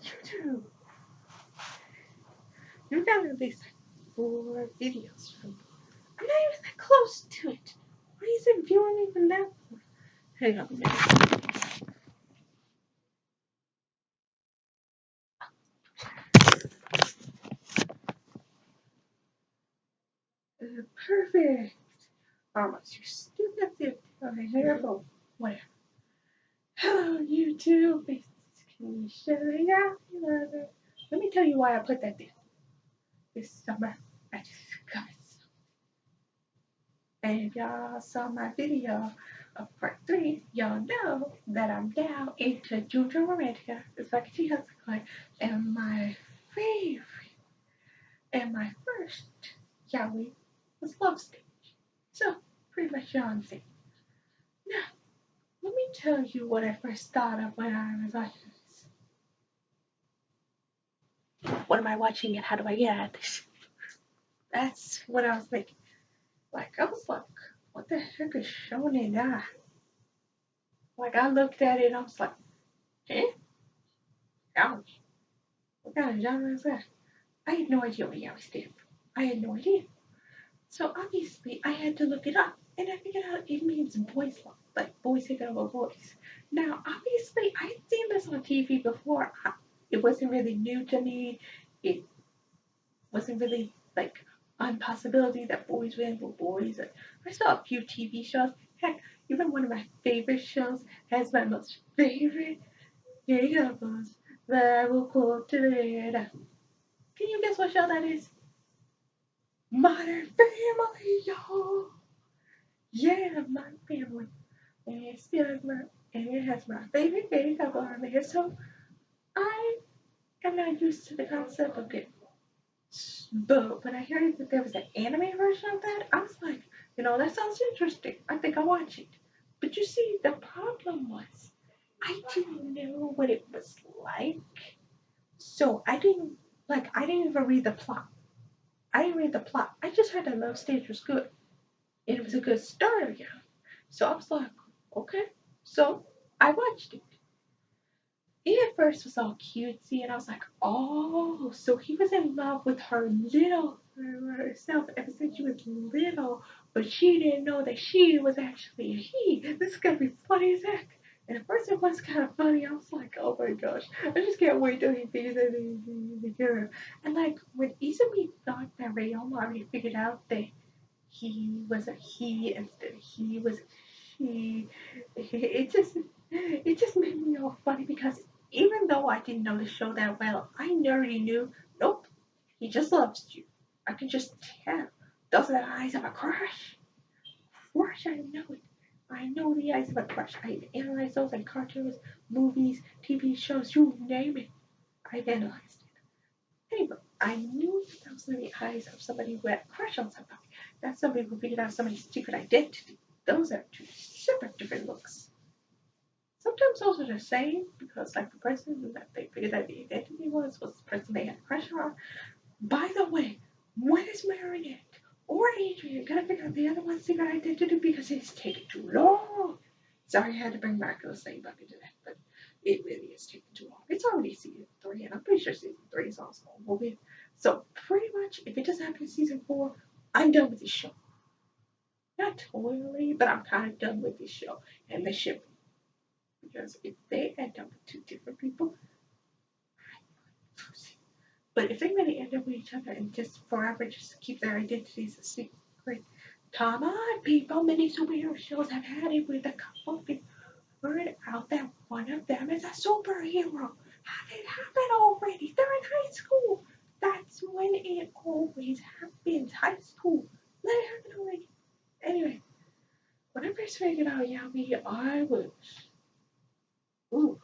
YouTube. You got at least like 4 videos from. I'm not even that close to it. Why is it viewing me from that? Hang on a minute. Perfect. Almost. You stupid thing. Okay, here, but whatever. Hello, YouTube. Can you show me out? Let me tell you why I put that there. This summer, I discovered something. And if y'all saw my video of part 3, y'all know that I'm down into Juju Romantica. It's like she has a clip. And my favorite and my first yaoi was Love Stage. So, pretty much y'all understand. Now, let me tell you what I first thought of when I was watching this. What am I watching and how do I get at this? That's what I was thinking. Like, I was like, what the heck is shonen that? Like, I looked at it and I was like, eh? Ouch. What kind of genre is that? I had no idea what yaoi stood for. I had no idea. So obviously, I had to look it up, and I figured out it means boys love, like boys taking over boys. Now, obviously, I had seen this on TV before. It wasn't really new to me. It wasn't really like a possibility that boys went with boys. I saw a few TV shows. Heck, even one of my favorite shows has my most favorite gay couples that I will quote today. Can you guess what show that is? Modern Family, y'all. Yeah, Modern Family. And it's still my, and it has my favorite gay couple on there. So I am not used to the concept of it. But when I heard that there was an anime version of that, I was like, that sounds interesting. I think I'll watch it. But you see, the problem was I didn't know what it was like. So I didn't even read the plot. I didn't read the plot. I just heard that Love Stage was good. And it was a good starter, yeah. So I was like, okay. So I watched it. It at first was all cutesy, and I was like, oh, so he was in love with her herself ever since she was little, but she didn't know that she was actually a he. This is gonna be funny as heck. And at first it was kind of funny. I was like, oh my gosh, I just can't wait till he figures out the girl. And like when Izumi thought that Rayoma already figured out that he was a he instead of he was a she, it just made me all funny because even though I didn't know the show that well, I already knew, nope, he just loves you. I can just tell. Those are the eyes of a crush. Crush, I know it. I know the eyes of a crush. I've analyzed those in cartoons, movies, TV shows, you name it. I've analyzed it. Anyway, I knew that those were the eyes of somebody who had a crush on somebody. That's somebody who figured out somebody's secret identity. Those are two separate different looks. Sometimes those are the same because like the person that they figured out the identity was the person they had a crush on. By the way, when is Marinette or Adrian gonna figure out the other one's secret identity because it's taking too long? Sorry, I had to bring back those same bucket to that, but it really is taking too long. It's already season 3, and I'm pretty sure season 3 is also over with. So pretty much, if it doesn't happen in season 4, I'm done with this show. Not totally, but I'm kind of done with this show and the ship. Because if they end up with two different people, but if they really end up with each other and just forever just keep their identities a secret, come on, people. Many superhero shows have had it with a couple of figured out that one of them is a superhero. Have it happen already? They're in high school. That's when it always happens. High school. Let it happen already. Anyway, when I first figured out Yaoi, I was, ooh,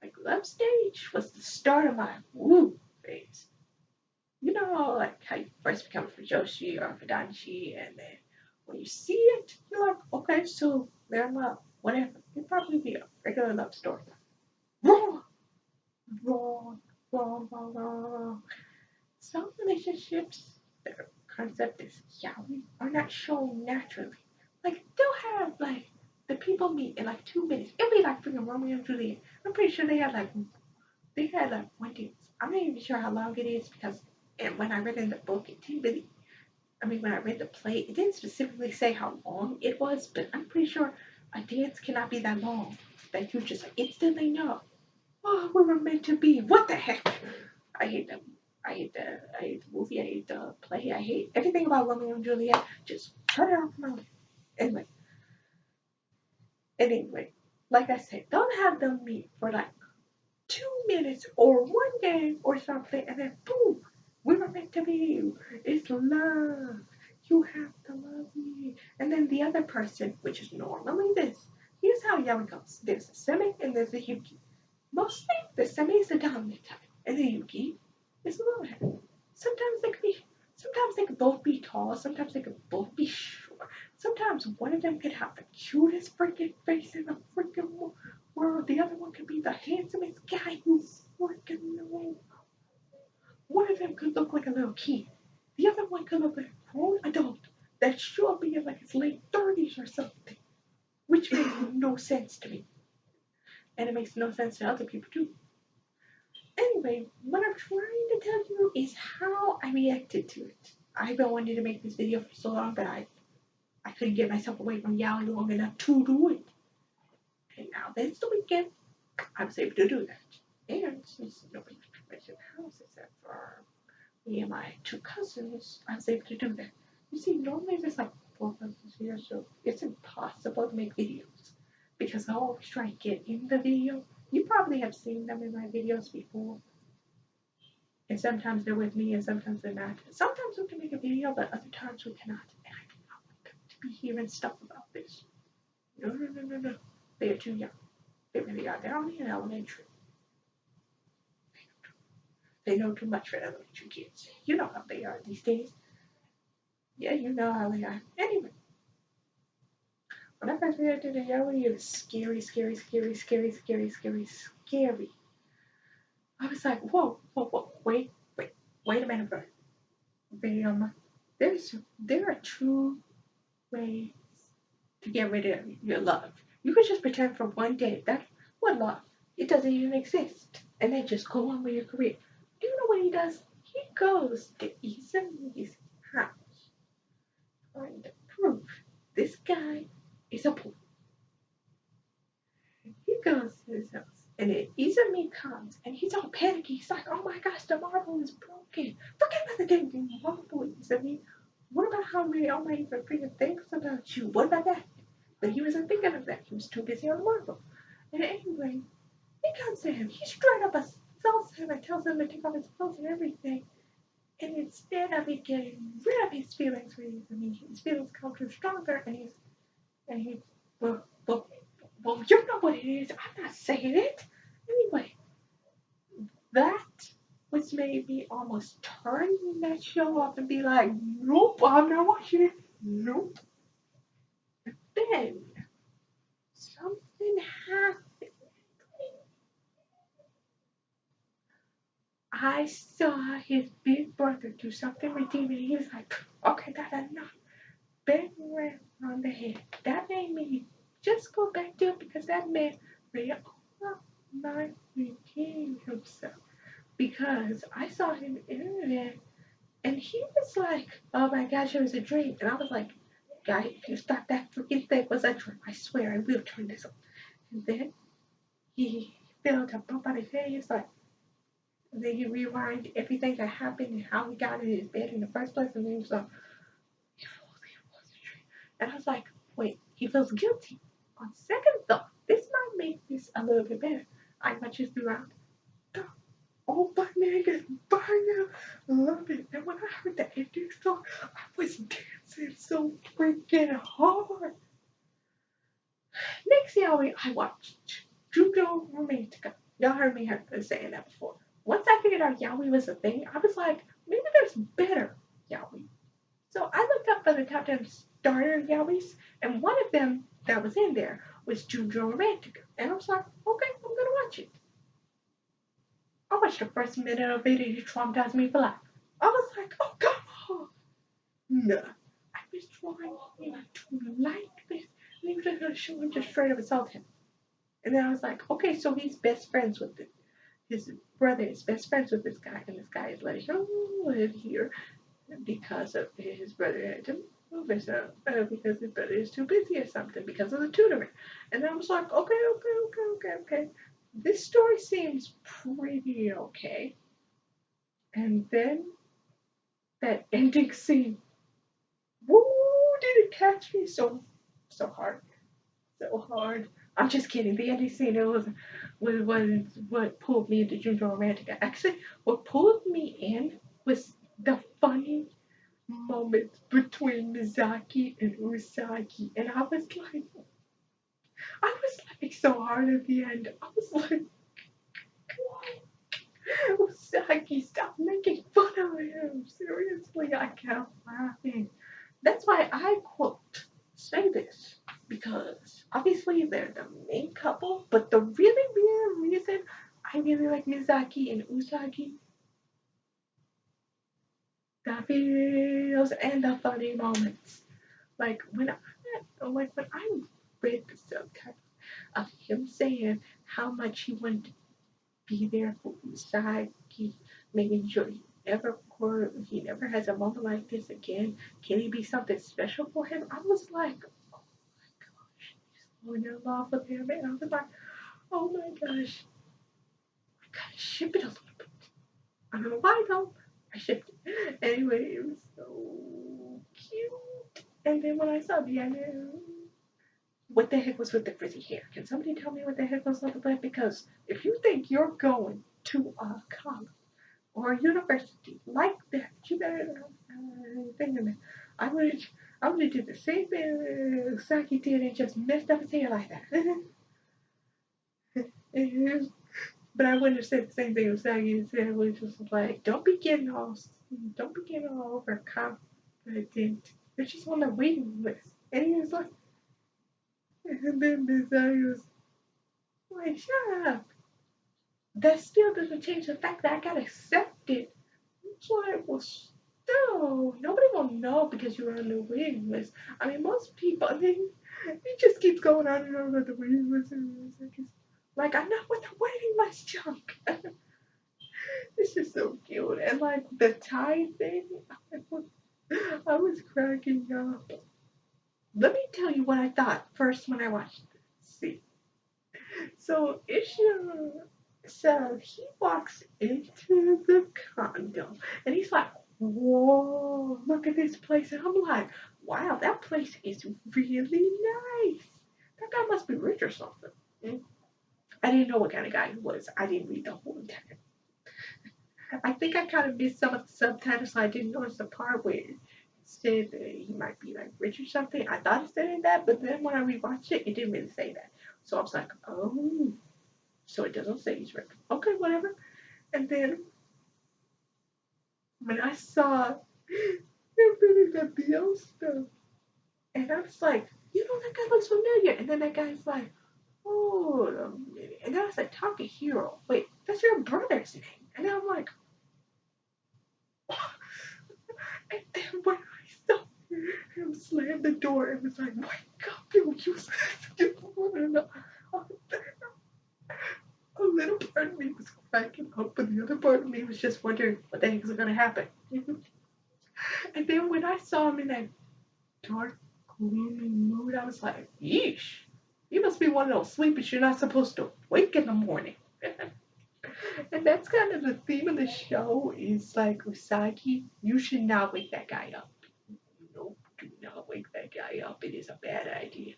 like Love Stage was the start of my woo phase. Like how you first become a Fujoshi or a Fudanshi, and then when you see it, you're like, okay, so they're in love, whatever. It'd probably be a regular love story. Wrong, wrong, wrong, wrong, wrong. Some relationships, their concept is yaoi, are not shown naturally. Like they'll have like the people meet in like 2 minutes. It'll be like freaking Romeo and Juliet. I'm pretty sure they had like they had like one dance. I'm not even sure how long it is because and when I read in the book, it didn't really. I mean, when I read the play, it didn't specifically say how long it was, but I'm pretty sure a dance cannot be that long that you just like, instantly know. Oh, we were meant to be. What the heck? I hate them. I hate the movie. I hate the play. I hate everything about Romeo and Juliet. Just cut it off my life. Anyway, anyway, like I said, don't have them meet for like 2 minutes or one day or something, and then boom, we were meant to be. It's love. You have to love me. And then the other person, which is normally this, here's how yaoi goes. There's a semi and there's a yuki. Mostly the semi is the dominant type, and the yuki is the lower half. Sometimes they could be, sometimes they could both be tall. Sometimes they could both be short. Sometimes one of them could have the cutest freaking face in the freaking world. The other one could be the handsomest guy you freaking know. One of them could look like a little kid. The other one could look like a grown adult that should be in like his late 30s or something, which makes no sense to me. And it makes no sense to other people too. Anyway, what I'm trying to tell you is how I reacted to it. I've been wanting to make this video for so long, but I couldn't get myself away from yaoi long enough to do it. And now that it's the weekend, I was able to do that. And since nobody was in the house except for me and my two cousins, I was able to do that. You see, normally there's like 4 cousins here, so it's impossible to make videos because I always try to get in the video. You probably have seen them in my videos before. And sometimes they're with me and sometimes they're not. Sometimes we can make a video, but other times we cannot. And I do not want them to be hearing stuff about this. No, no, no, no, no. They are too young. They really are. They're only in elementary. They know too much for elementary kids. You know how they are these days. Yeah, you know how they are. Anyway, when I first read to the yaoi, it was scary, scary, scary, scary, scary, scary, scary. I was like, whoa, whoa, whoa, wait a minute, bro. Um, there are two ways to get rid of your love. You could just pretend for one day that what love? It doesn't even exist, and then just go on with your career. Do you know what he does? He goes to Isami's house trying to prove this guy is a boy. He goes to his house, and then Izumi comes, and he's all panicky. He's like, "Oh my gosh, the marble is broken. Forget about the damn marble, Izumi. What about how many all my even freaking things about you? What about that?" But he wasn't thinking of that. He was too busy on the marble. And anyway, he comes to him. He straight up assaults him and tells him to take off his clothes and everything. And instead of it getting rid of his feelings for Izumi, his feelings come too stronger, and he's well, well, well, you know what it is. I'm not saying it. Anyway, that was made me almost turn that show off and be like, nope, I'm not watching it. Nope. Then something happened. I saw his big brother do something redeeming. He was like, okay, that's enough. Bang ran on the head. That made me just go back to it because that man really my redeem himself. Because I saw him in the internet and he was like, oh my gosh, it was a dream. And I was like, guy, if you thought that freaking thing was a dream, I swear I will turn this on. And then he felt a bump on his head. He was like, and then he rewind everything that happened and how he got in his bed in the first place. And then he was like, it was a dream. And I was like, wait, he feels guilty. On second thought, this might make this a little bit better. I might just be around. Oh, my niggas, fire! Love it. And when I heard the ending song, I was dancing so freaking hard. Next year, I watched Judo Romantica. Y'all heard me saying that before. Once I figured out yaoi was a thing, I was like, maybe there's better yaoi. So I looked up for the top 10 starter yaois, and one of them that was in there was Judo Romantica. And I was like, okay, I'm going to watch it. I watched the first minute of it and it traumatized me for life. I was like, oh, come on. No. I was trying to like this. And he was just going to show him just straight up assault him. And then I was like, okay, so he's best friends with it. his brother is best friends with this guy, and this guy is letting him live here because of his brother had to move or something, because his brother is too busy or something because of the tutoring. And I was like, okay. This story seems pretty okay. And then that ending scene, woo, did it catch me so hard, so hard. I'm just kidding. The ending scene, it was what pulled me into Junior Romantic. Actually, what pulled me in was the funny moments between Mizaki and Usagi, and I was like so hard at the end. I was like, Usagi, stop making fun of him. Seriously, I kept laughing. That's why I quote say this, because obviously they're the main couple, but the really real reason I really like Mizaki and Usagi, the feels and the funny moments. Like when I read the subtitle of him saying how much he wanted to be there for Usagi, making sure he never has a moment like this again. Can he be something special for him? I was like, oh my gosh, he's falling in love with him, and I was like, oh my gosh, I gotta ship it a little bit. I don't know why though. I shipped it. Anyway, it was so cute. And then when I saw the end, what the heck was with the frizzy hair? Can somebody tell me what the heck was with that? Because if you think you're going to a college or a university like that, you better think of it. I would I would have did the same thing Saki did and just messed up his hair like that. But I wouldn't have said the same thing Usagi said. It was just like, don't be getting all overconfident. They're just on the waiting list. And he was like, and then Usagi was like, shut up. That still doesn't change the fact that I got accepted. It's like, well, still, nobody will know because you're on the waiting list. I mean, most people, I mean, he just keeps going on and on about the waiting list. And it's like, I'm not with the waiting list junk. It's just so cute. And like the tie thing, I was cracking up. Let me tell you what I thought first when I watched it. See, so so he walks into the condo and he's like, "Whoa, look at this place!" And I'm like, "Wow, that place is really nice. That guy must be rich or something." I didn't know what kind of guy he was. I didn't read the whole entire. I think I kind of missed some of the subtitles, so I didn't notice the part where it said that he might be like rich or something. I thought it said that, but then when I rewatched it, it didn't really say that. So I was like, oh, so it doesn't say he's rich. Okay, whatever. And then when I saw him doing the BO stuff, and I was like, you know, that guy looks familiar. And then that guy's like, hold a minute. And then I was like, Takahiro, wait, that's your brother's name. And I'm like, and then when I saw him slam the door, it was like, wake up, you wanna know. A little part of me was cracking up, but the other part of me was just wondering what the heck is going to happen. And then when I saw him in that dark, gloomy mood, I was like, yeesh. You must be one of those sleepers you're not supposed to wake in the morning. And that's kind of the theme of the show is like, Usagi, you should not wake that guy up. No, do not wake that guy up. It is a bad idea.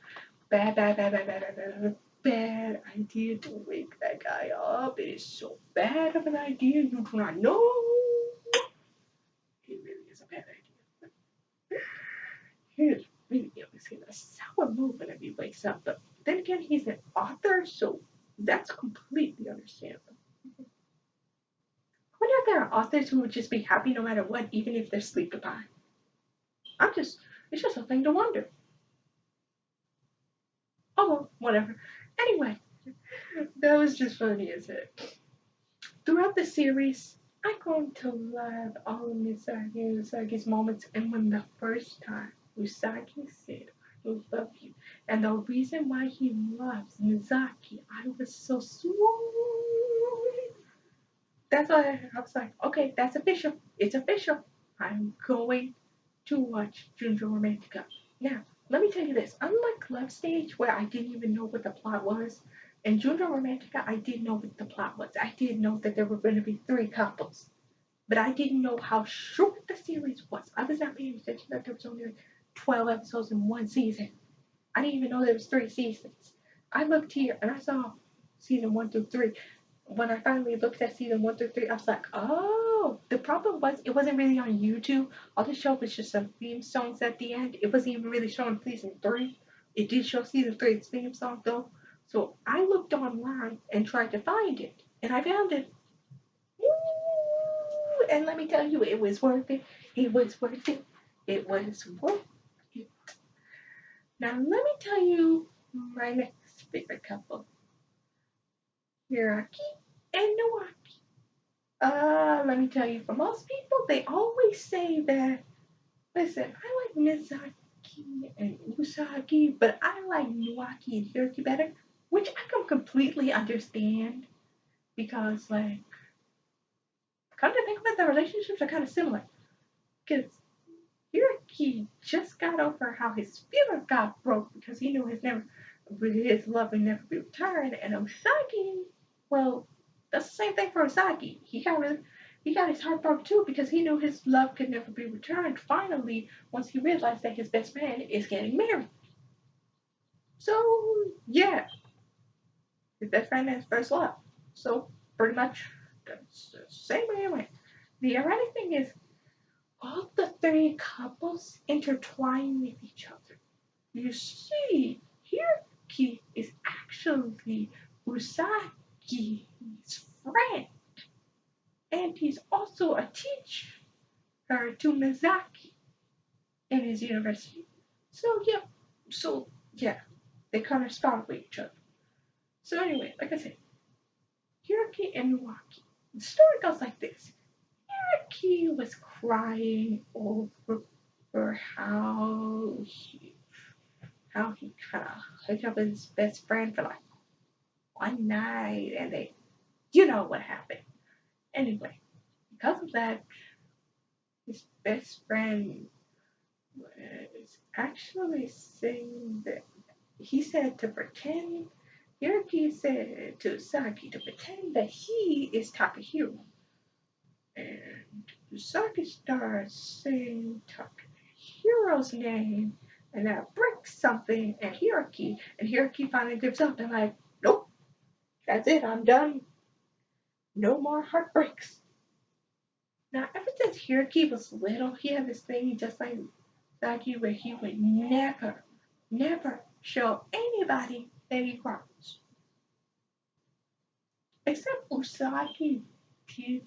Bad idea to wake that guy up. It is so bad of an idea. You do not know. It really is a bad idea. He is really in a sour mood whenever he wakes up. But then again, he's an author, so that's completely understandable. I wonder if there are authors who would just be happy no matter what, even if they're sleep deprived. It's just a thing to wonder. Oh well, whatever. Anyway, that was just funny as heck. Throughout the series, I'm going to love all of Usagi's moments. And when the first time Usagi said, I love you, and the reason why he loves Mizaki, I was so sweet. that's why I was like, okay, that's official. It's official. I'm going to watch Ginger Romantica. Now, let me tell you this. Unlike Love Stage, where I didn't even know what the plot was, in Ginger Romantica, I did know what the plot was. I did know that there were going to be three couples, but I didn't know how short the series was. I was not paying attention that there was only like 12 episodes in one season. I didn't even know there was three seasons. I looked here and I saw season 1 through 3. When I finally looked at season 1 through 3, I was like, oh, the problem was it wasn't really on YouTube. All the show was just some theme songs at the end. It wasn't even really showing season 3. It did show season 3's theme song though. So I looked online and tried to find it, and I found it. Woo! And let me tell you, it was worth it. It was worth it. It was worth it. Now let me tell you my next favorite couple, Hiraki and Nawaki. Let me tell you, for most people, they always say that, listen, I like Mizaki and Usagi, but I like Nawaki and Hiraki better, which I can completely understand because, like, come to think of it, the relationships are kind of similar. Because Hiraki just got over how his feelings got broke because he knew his love would never be returned, and Usagi, well, that's the same thing for Usagi. He got his heart broken too because he knew his love could never be returned. Finally, once he realized that his best friend is getting married. So yeah, his best friend is first love. So pretty much that's the same way it went. The ironic thing is all the three couples intertwine with each other. You see, Hiraki is actually Usagi's friend, and he's also a teacher to Mizaki in his university. So yeah, so yeah, they correspond with each other. So anyway, like I said, Hiraki and Nuaki. The story goes like this. Hiraki was crying over how he kind of hooked up with his best friend for like one night, and you know what happened. Anyway, because of that, his best friend was actually saying that he said to pretend. Yuki said to Saki to pretend that he is Takahiro. And Saki starts saying Takehiro's name, and that breaks something, and Hiroki finally gives up and like, nope, that's it, I'm done. No more heartbreaks. Now, ever since Hiroki was little, he had this thing just like Saki where he would never, never show anybody that he cries. Except Usagi did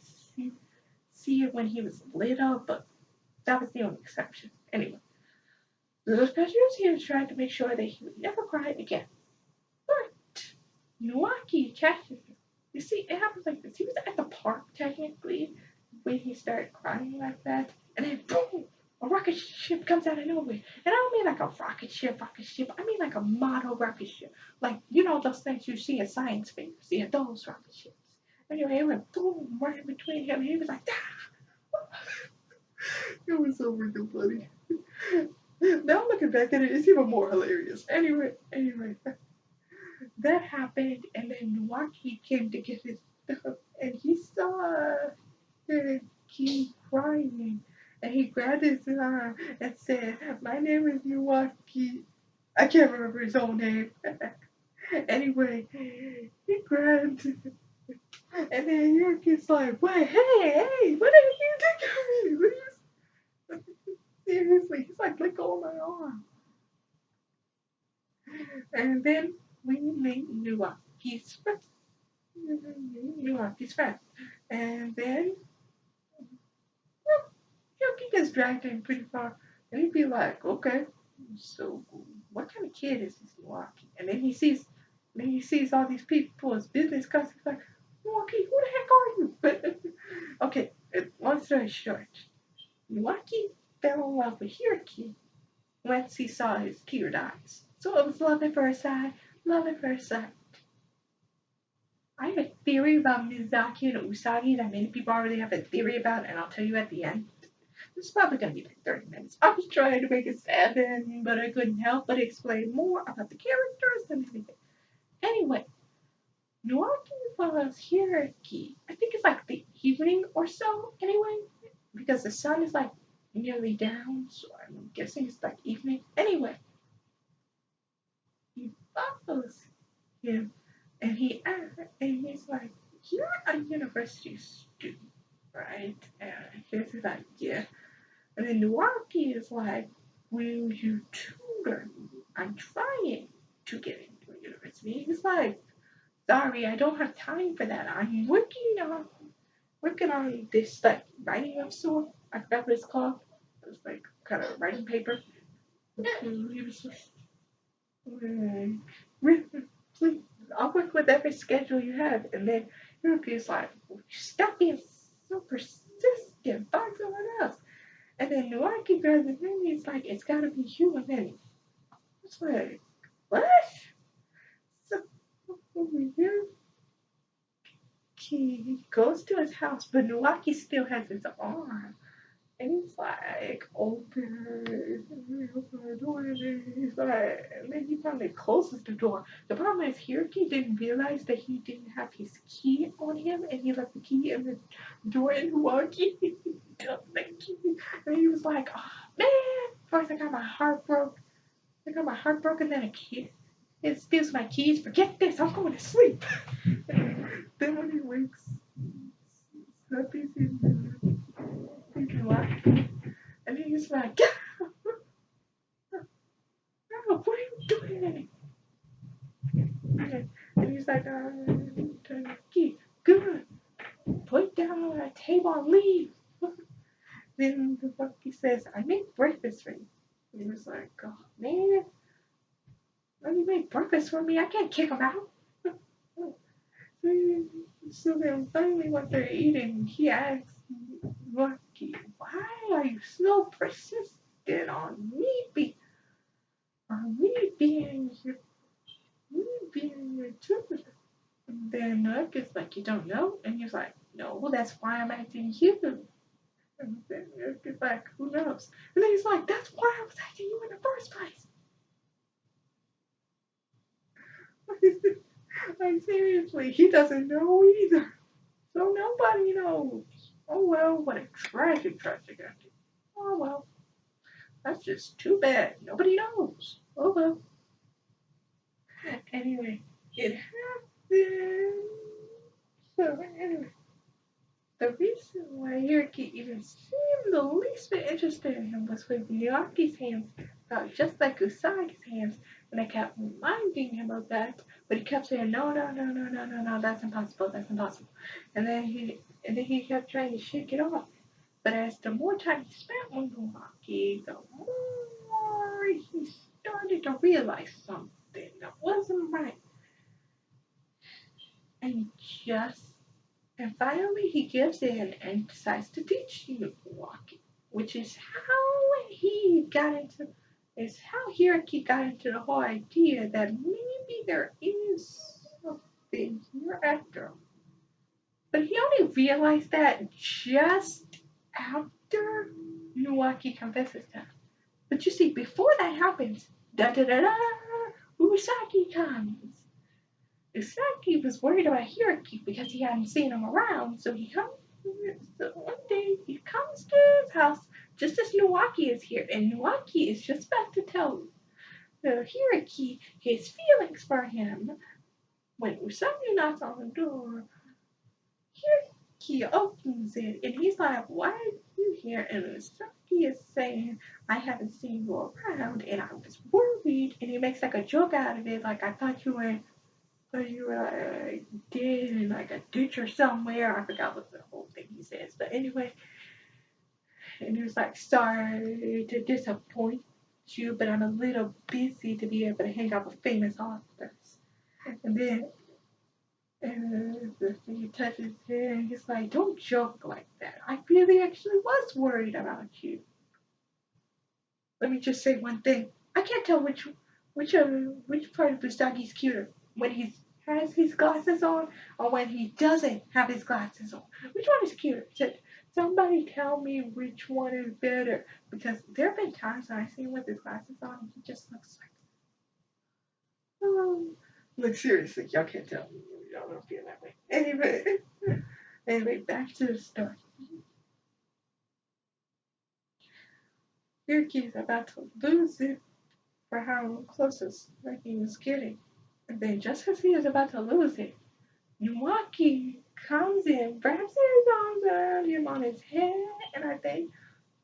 see it when he was little, but that was the only exception. Anyway, those pictures he was trying to make sure that he would never cry again. But Nuaki catches him. You see, it happens like this. He was at the park technically when he started crying like that, and then boom, a rocket ship comes out of nowhere. And I don't mean like a rocket ship. I mean like a model rocket ship. Like, you know those things you see at science fairs. Yeah, those rocket ships. Anyway, it went boom right in between him, and he was like, ah! It was so freaking funny. Now looking back at it, it's even more hilarious. Anyway, that happened, and then Waki came to get his stuff, and he saw Key crying, and he grabbed his arm and said, "My name is Milwaukee." I can't remember his own name. Anyway, he grabbed, and then Yuki's like, "Wait, hey, what are you doing? What are you seriously?" He's like, "Let go of my arm." And then we meet Milwaukee's friend. Milwaukee's friend. And then Yuki gets dragged in pretty far. And he'd be like, okay, so what kind of kid is this Milwaukee? And then he sees all these people as business customers. He's like, Milwaukee, who the heck are you? Okay, long story short, Milwaukee fell in love with Hiraki once he saw his tear eyes. So it was love at first sight, love at first sight. I have a theory about Mizaki and Usagi that many people already have a theory about, and I'll tell you at the end. This is probably going to be like 30 minutes. I was trying to make it 7, but I couldn't help but explain more about the characters than anything. Anyway, Milwaukee follows hierarchy. I think it's like the evening or so, anyway, because the sun is like nearly down, so I'm guessing it's like evening. Anyway, he follows him, and and he's like, "You're a university student, right?" And he's like, "Yeah." And then Milwaukee is like, "Will you tutor me? I'm trying to get into a university." He's like, "Sorry, I don't have time for that. I'm working on this like writing of sort. I forgot what it's called. It's like kind of writing paper." He was just like, "Please, I'll work with every schedule you have." And then Hiroki's like, "Stop being so persistent. Find someone else." And then Milwaukee grabs the thing. He's like, "It's got to be you." And then it's like, "What?" So over here, he goes to his house, but Milwaukee still has his arm. And he's like, "Open, open the door." And then he's like, and then he finally closes the door. The problem is, Hiroki didn't realize that he didn't have his key on him, and he left the key in the door, and Milwaukee took the key. And he was like, "Oh, man, first I got my heart broke. I got my heart broken, then a kid. It steals my keys. Forget this. I'm going to sleep." Then when he wakes up, he's in thinking, "What?" And he's like, "Oh, what are you doing?" And he's like, "Turn the key. Good. Put down on the table and leave." Then the monkey says, "I made breakfast for you." And he was like, "Oh, man, when you make breakfast for me, I can't kick him out." So then finally, when they're eating, he asks Monkey, "Why are you so persistent on me being your tutor?" And then Nook is like, "You don't know?" And he's like, "No, that's why I'm acting you." And then Nook is like, "Who knows?" And then he's like, "That's why I was acting you in the first place." Like, seriously, he doesn't know either. So nobody knows. Oh well, what a tragic ending. Oh well, that's just too bad. Nobody knows. Oh well. Anyway, it happened. So anyway, the reason why Yuriki even seemed the least bit interested in him was when Miyaki's hands felt just like Usagi's hands, and I kept reminding him of that, but he kept saying, "No, no, no, no, no, no, no, that's impossible, that's impossible." And then he kept trying to shake it off. But as the more time he spent with Milwaukee, the more he started to realize something that wasn't right. And just and finally he gives in and decides to teach Milwaukee, which is how Hiraki got into the whole idea that maybe there is something here after all. But he only realized that just after Milwaukee confesses to him. But you see, before that happens, da da da da, Usagi comes. Usagi was worried about Hiraki because he hadn't seen him around, so he comes. So one day he comes to his house just as Milwaukee is here, and Milwaukee is just about to tell Hiraki his feelings for him when Usagi knocks on the door. He opens it and he's like, "Why are you here?" And Usagi is saying, "I haven't seen you around and I was worried." And he makes like a joke out of it, like, "I thought you were like dead in like a ditch or somewhere." I forgot what the whole thing he says. But anyway, and he was like, "Sorry to disappoint you, but I'm a little busy to be able to hang out with famous authors." And then the thing touches him, and he's like, "Don't joke like that. I really actually was worried about you. Let me just say one thing. I can't tell which part of Usagi's cuter when he's has his glasses on or when he doesn't have his glasses on. Which one is cuter? Somebody tell me which one is better. Because there have been times when I see him with his glasses on and he just looks like, oh. Like, seriously, y'all can't tell me. Y'all don't feel that way. Anyway, back to the story. Yuki's about to lose it for how closest that he was getting. And then just as he was about to lose it, Nuwaki comes in, wraps his arms around him on his head, and I think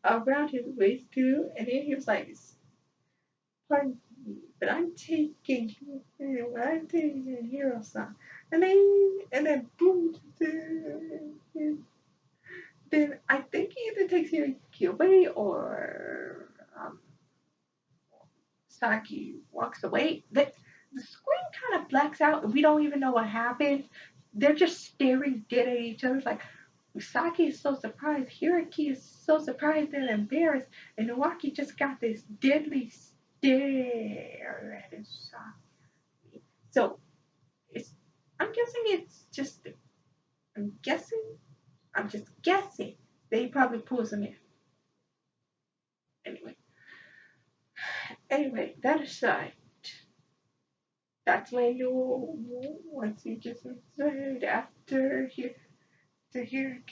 around his waist too. And then he was like, "Pardon me, but I'm taking hero song." And then boom, then I think he either takes Hiraki away or Saki walks away. The screen kind of blacks out, and we don't even know what happened. They're just staring dead at each other. It's like Usaki is so surprised, Hiraki is so surprised and embarrassed, and Nawaki just got this deadly stare at Usaki. So it's I'm guessing it's just I'm guessing I'm just guessing they probably pulls him in. Anyway. Anyway, that aside, that's when you once he gets inside after he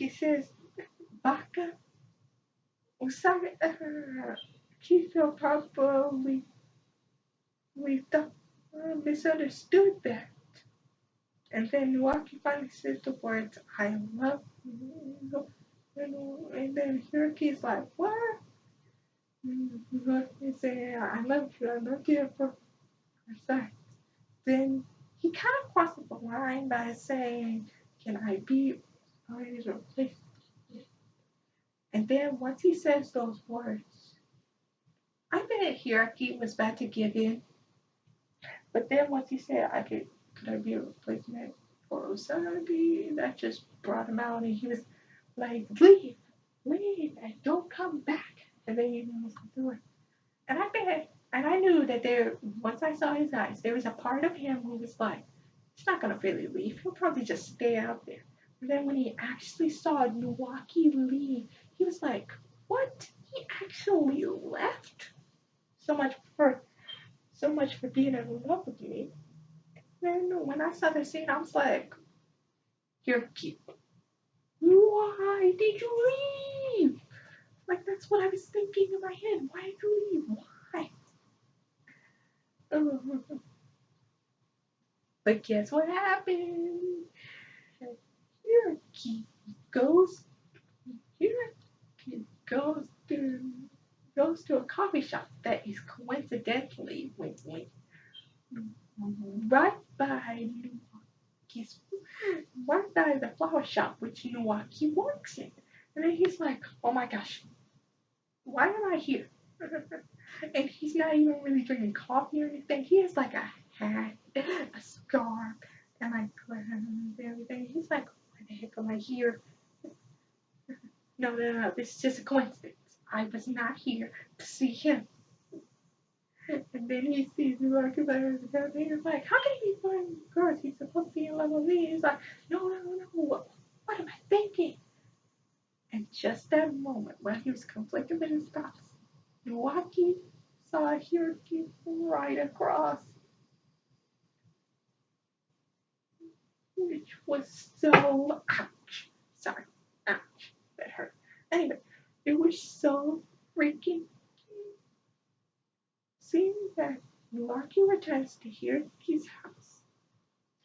says Baka Usagi Kiko probably we thought misunderstood that. And then Nuaki finally says the words I love you. And then Hiroki's like, what? He say I love you for a sec. Then he kind of crosses the line by saying, can I be always replaced? And then once he says those words, I bet Hiroki was about to give in. But then once he said, could I be a replacement for Usagi? That just brought him out, and he was like, leave, and don't come back. And then he was the door. And I knew that once I saw his eyes, there was a part of him who was like, he's not gonna really leave. He'll probably just stay out there. But then when he actually saw Milwaukee leave, he was like, what? He actually left? So much for so much for being in love with me. Then when I saw the scene, I was like, you're cute. Why did you leave? Like, that's what I was thinking in my head. Why did you leave? Why? But guess what happened? Hiraki goes, Hiraki goes to a coffee shop that is coincidentally, wait, right by He's right by the flower shop which Nuwaki works in. And then he's like, oh my gosh, why am I here? And he's not even really drinking coffee or anything. He has like a hat, a scarf, and like glasses and everything. He's like, why the heck am I here? No, this is just a coincidence. I was not here to see him. And then he sees me walking by his house, and he's like, how can he be finding girls? He's supposed to be in love with me. He's like, no. What am I thinking? And just that moment, while he was conflicted with his thoughts, Milwaukee saw Hiroki right across, which was so ouch. Sorry, ouch. That hurt. Anyway, it was so freaking seeing that Milwaukee returns to Hiroki's house.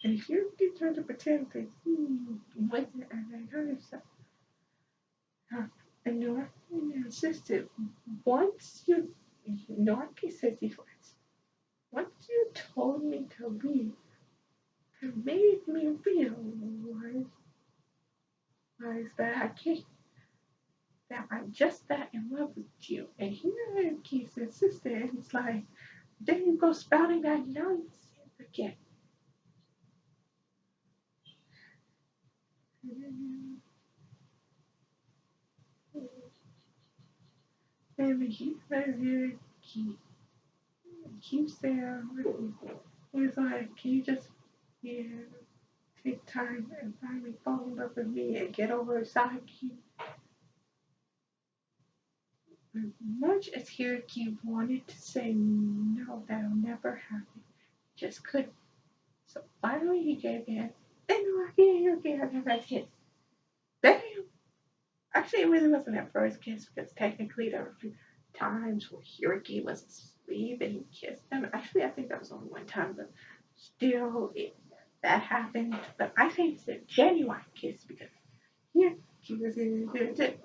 And Hiroki tried to pretend that he wasn't and hurt himself. And Noraki insisted, once you, Noraki said these words, once you told me to leave, it made me realize that I can't, that I'm just that in love with you. And Hiroki's insisted, and he's like, then you go spouting that nonsense again. And he says, Hiroki keeps there. He's like, can you just Yeah, take time and finally fall in love with me and get over Saki. As much as Hiroki wanted to say no, that'll never happen, just couldn't. So finally he gave in. And Hiroki had their first kiss. Damn! Actually, it really wasn't their first kiss because technically there were a few times where Hiroki was asleep and he kissed them. Actually, I think that was only one time, but still, that happened. But I think it's a genuine kiss because Hiroki was in it too.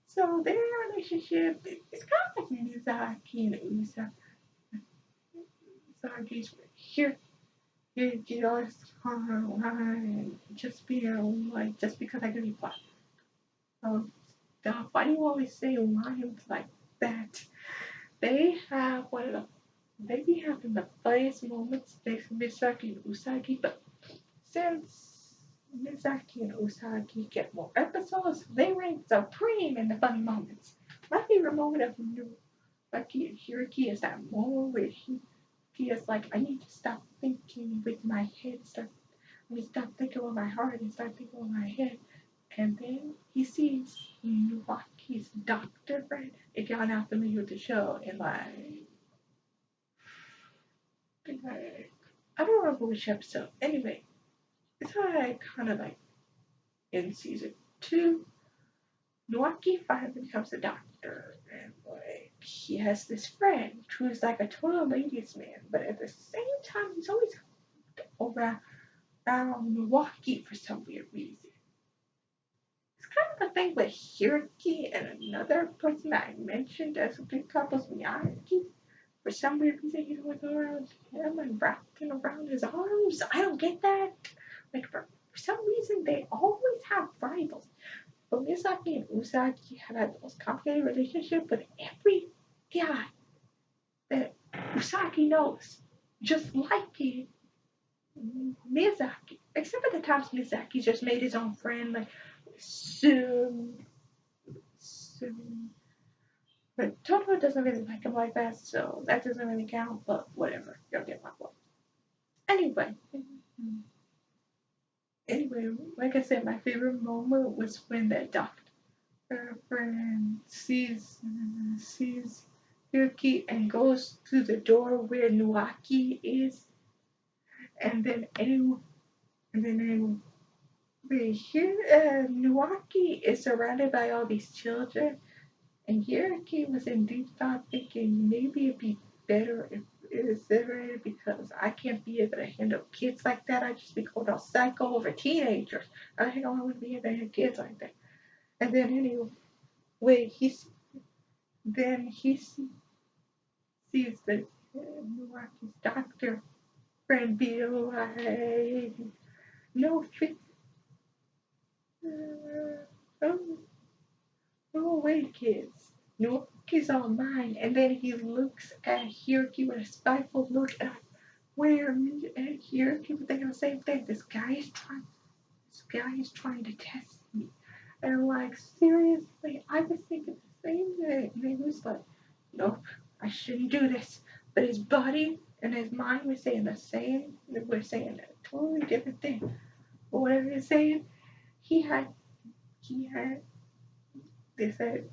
So their relationship is kind of like Mizaki and Usa. Mizaki's here. You always and just being like, just because I give you fun. So stop. Why do you always say lines like that? They have one of the they be having the funniest moments next to Misaki and Usagi, but since Misaki and Usagi get more episodes, they reign supreme in the funny moments. My favorite moment of Misaki and Hiroki is that moment where he is like, I need to stop thinking with my head, I need to stop thinking with my heart and start thinking with my head. And then he sees Milwaukee's doctor friend. If y'all not familiar with the show, and I don't remember which episode. Anyway, it's like kind of like in season two, Milwaukee finally becomes a doctor, and like he has this friend who's like a total ladies man, but at the same time he's always around Milwaukee for some weird reason. It's kind of the thing with Hiroki and another person that I mentioned as a big couple's Miyaki. For some weird reason, he's always around him and wrapping around his arms. I don't get that. Like, for some reason, they always have rivals. But Miyazaki and Usagi have had the most complicated relationship with every guy that Usagi knows. Just like Miyazaki. Except for the times Miyazaki just made his own friend, like, soon. Soon. But Totoro doesn't really like him like that, so that doesn't really count, but whatever. You'll get my point. Anyway, anyway, like I said, my favorite moment was when that doctor friend sees Yuki and goes to the door where Nuaki is, and then anyone, and then anyone, we hear Nuaki is surrounded by all these children. And Yerike was in deep thought thinking maybe it'd be better if it is separated because I can't be able to handle kids like that. I'd just be called a psycho over teenagers. I think I would be able to handle kids like that. And then anyway, he sees the Milwaukee's doctor friend be like, no, oh, go away, kids. No, kids are mine. And then he looks at Hiroki with a spiteful look, and where me and Hiroki were thinking the same thing. This guy is trying to test me. And like, seriously, I was thinking the same thing. And he was like, nope, I shouldn't do this. But his body and his mind were saying the same. They were saying a totally different thing. But whatever you're saying, he had, he had, they said,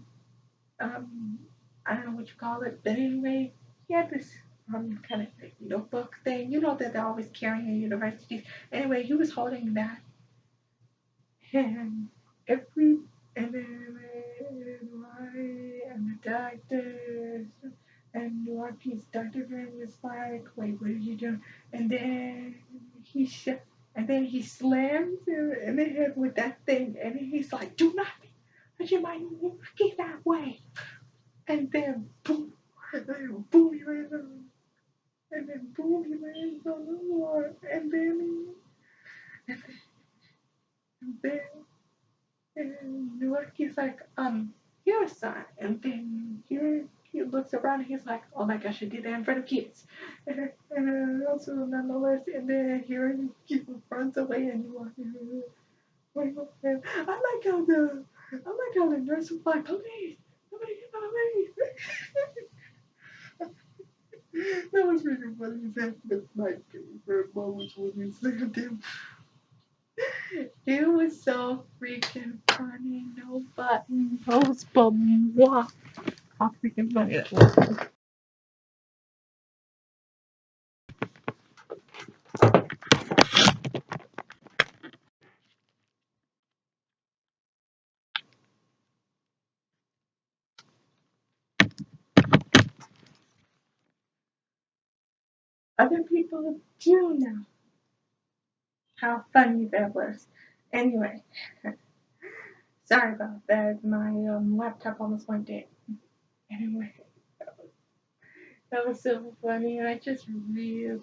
um, I don't know what you call it, but anyway, he had this kind of like notebook thing, that they're always carrying in universities. Anyway, he was holding that, and every and then and the doctor and Milwaukee's doctor friend was like, "Wait, what are you doing?" And then he and then he slams him in the head with that thing, and he's like, "Do not let your mind get that way." And then boom, and then boom, he lands on, and then boom, he lands on the floor, and then, and Milaki's like, here's son, and then here he looks around and he's like, oh my gosh, I did that in front of kids, and also nonetheless, and then here he runs away and Milaki, wait, I like how the nurse was like, police, somebody get police. That was really funny. That's my favorite moment when you said him. It was so freaking funny. No button, nose, but mwah. How freaking funny that was. Other people do know how funny that was. Anyway, sorry about that. My laptop almost went dead. Anyway, that was so funny, and I just really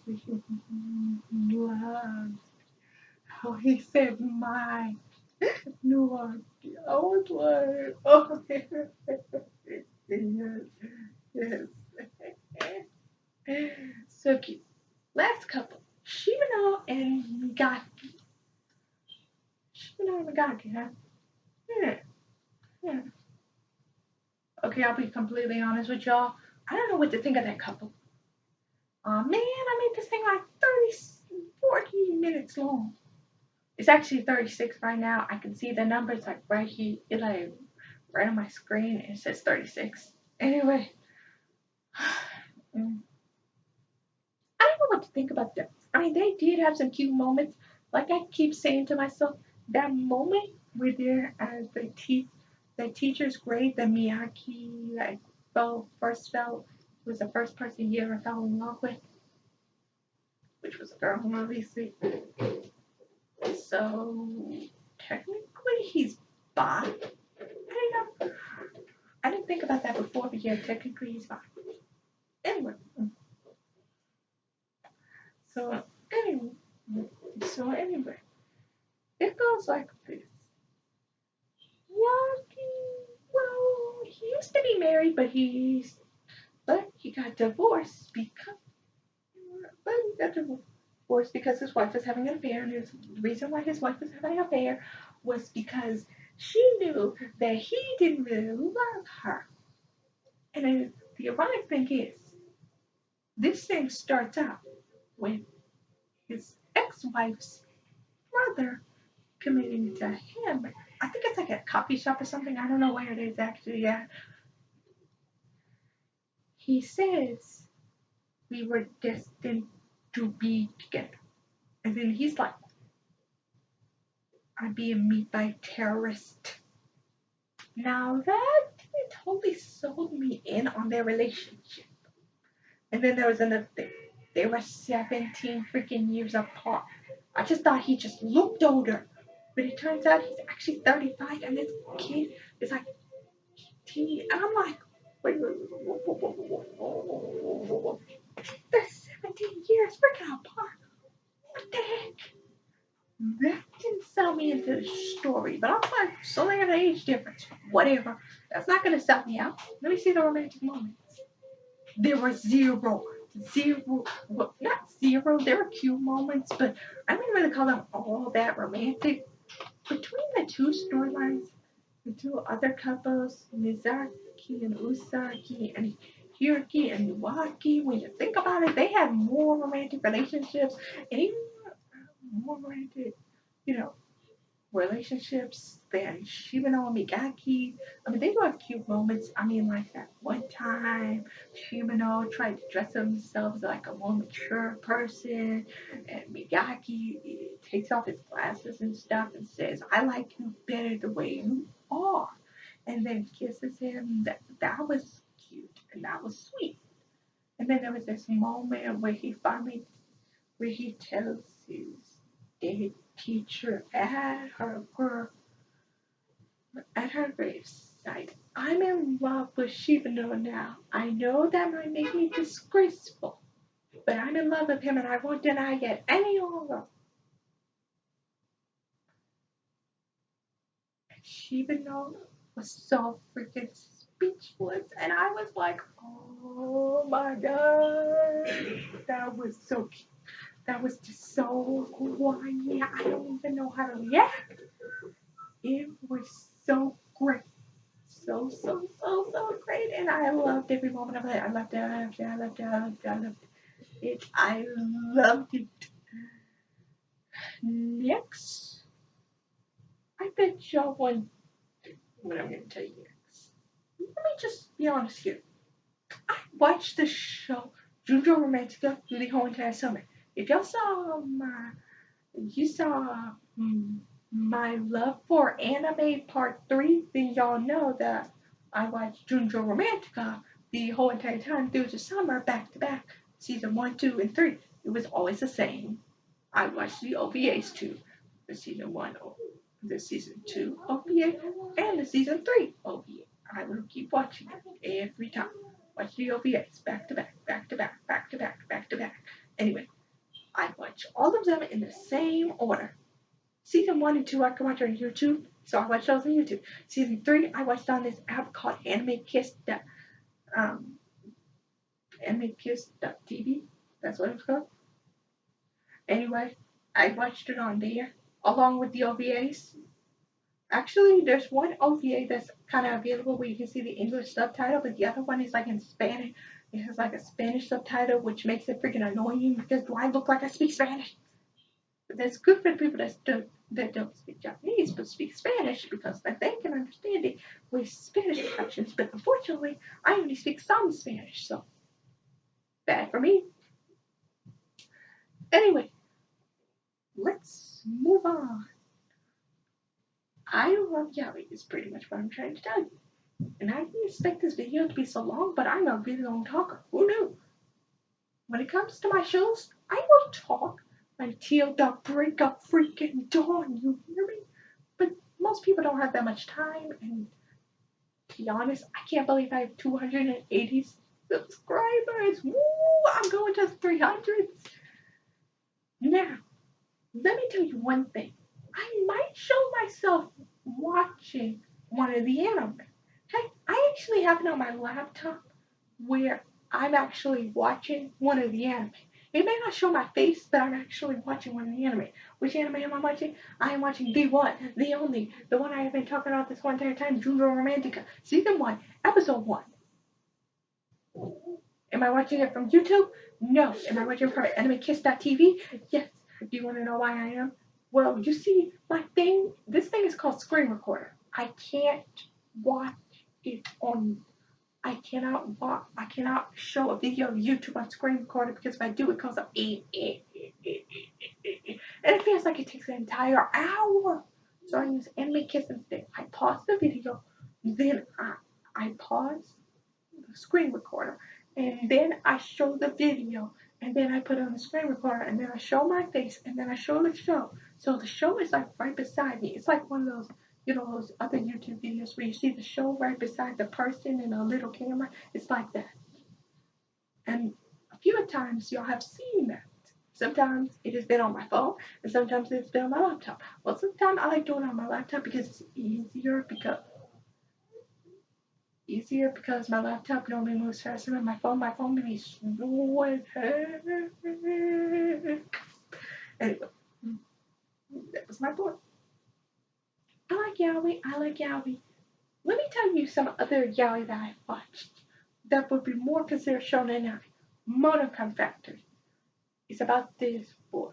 loved how he said my no idea. I was like, oh, yes, yes. So cute. Last couple, Shimano and Migaki. Shimano and Migaki, huh? Yeah, yeah. Okay, I'll be completely honest with y'all. I don't know what to think of that couple. Man, I made this thing like 30, 40 minutes long. It's actually 36 right now. I can see the numbers like right here, like right on my screen. It says 36. Anyway, mm, I don't know what to think about them. I mean, they did have some cute moments. Like I keep saying to myself, that moment where they're as the teacher's grade, the Miyaki like first fell was the first person he ever fell in love with, which was a girl, obviously. So technically he's bi. I don't know. I didn't think about that before, but yeah, technically he's bi. Anyway, so anyway, anyway, it goes like this. Yaki, well, he used to be married, but he got divorced because his wife was having an affair, and the reason why his wife was having an affair was because she knew that he didn't really love her. And then the ironic thing is, this thing starts out with his ex-wife's brother committing to him. I think it's like a coffee shop or something. I don't know where it is actually. Yeah, he says we were destined to be together, and then he's like, "I'm being meet by terrorist." Now that totally sold me in on their relationship. And then there was another thing. They were 17 freaking years apart. I just thought he just looked older. But it turns out he's actually 35 and this kid is like teeny. And I'm like, wait. They're 17 years freaking apart. What the heck? That didn't sell me into the story. But I was like, so they got an age difference. Whatever. That's not going to sell me out. Let me see the romantic moments. There were zero, well, not zero, there were cute moments, but I wouldn't really call them all that romantic. Between the two storylines, the two other couples, Mizaki and Usagi, and Hiroki and Waki, when you think about it, they had more romantic relationships, and even more romantic, you know, relationships than Shibano and Migaki. I mean, they do have cute moments. I mean, like that one time Shibano tried to dress himself like a more mature person, and Migaki takes off his glasses and stuff and says, "I like you better the way you are," and then kisses him. That was cute and that was sweet. And then there was this moment where he tells his dead teacher at her gravesite, "I'm in love with Shibano now. I know that might make me disgraceful, but I'm in love with him and I won't deny it any longer." And Shibano was so freaking speechless, and I was like, "Oh my god, that was so cute. That was just so quiet. I don't even know how to react. It was so great. So great. And and I loved every moment of it. I loved it. I loved it. I loved it. I loved it. I loved it. I loved it. Next, I bet y'all want what I'm going to tell you next. Let me just be honest here. I watched the show Junjo Romantica through the whole entire summer. If y'all saw my, you saw my love for anime part 3, then y'all know that I watched Junjo Romantica the whole entire time through the summer, back to back, season 1, 2, and 3. It was always the same. I watched the OVAs too, the season 1, the season 2 OVA, and the season 3 OVA. I will keep watching it every time. Watch the OVAs back to back, back to back, back to back, back to back. Anyway, I watch all of them in the same order. Season 1 and 2 I can watch on YouTube, so I watch those on YouTube. Season 3 I watched on this app called um, AnimeKiss.tv. That's what it's called. Anyway, I watched it on there along with the OVAs. Actually, there's one OVA that's kind of available where you can see the English subtitle, but the other one is like in Spanish. It has like a Spanish subtitle, which makes it freaking annoying because do I look like I speak Spanish? But that's good for the people that don't speak Japanese but speak Spanish because then they can understand it with Spanish captions. But unfortunately, I only speak some Spanish, so bad for me. Anyway, let's move on. I love yaoi is pretty much what I'm trying to tell you. And I didn't expect this video to be so long, but I'm a really long talker. Who knew? When it comes to my shows, I will talk until the break of freaking dawn. You hear me? But most people don't have that much time. And to be honest, I can't believe I have 280 subscribers. Woo! I'm going to 300. Now, let me tell you one thing. I might show myself watching one of the anime. Hey, I actually have it on my laptop where I'm actually watching one of the anime. It may not show my face, but I'm actually watching one of the anime. Which anime am I watching? I am watching the one, the only, the one I have been talking about this whole entire time, Junjo Romantica, Season 1, Episode 1. Am I watching it from YouTube? No. Am I watching it from AnimeKiss.tv? Yes. Do you want to know why I am? Well, you see, this thing is called Screen Recorder. I can't watch it on I cannot show a video of YouTube on screen recorder because if I do, it comes up and it feels like it takes an entire hour. So I use Anime Kiss instead. I pause the video, then I pause the screen recorder, and then I show the video, and then I put on the screen recorder, and then I show my face, and then I show the show. So the show is like right beside me. It's like one of those, those other YouTube videos where you see the show right beside the person in a little camera. It's like that. And a few times y'all have seen that. Sometimes it has been on my phone, and sometimes it's been on my laptop. Well, sometimes I like doing it on my laptop because it's easier because my laptop normally moves faster than my phone. My phone may be slow as heck. Anyway, that was my point. I like yaoi. I like yaoi. Let me tell you some other yaoi that I watched that would be more considered shonen now. Monochrome Factory. It's about this boy.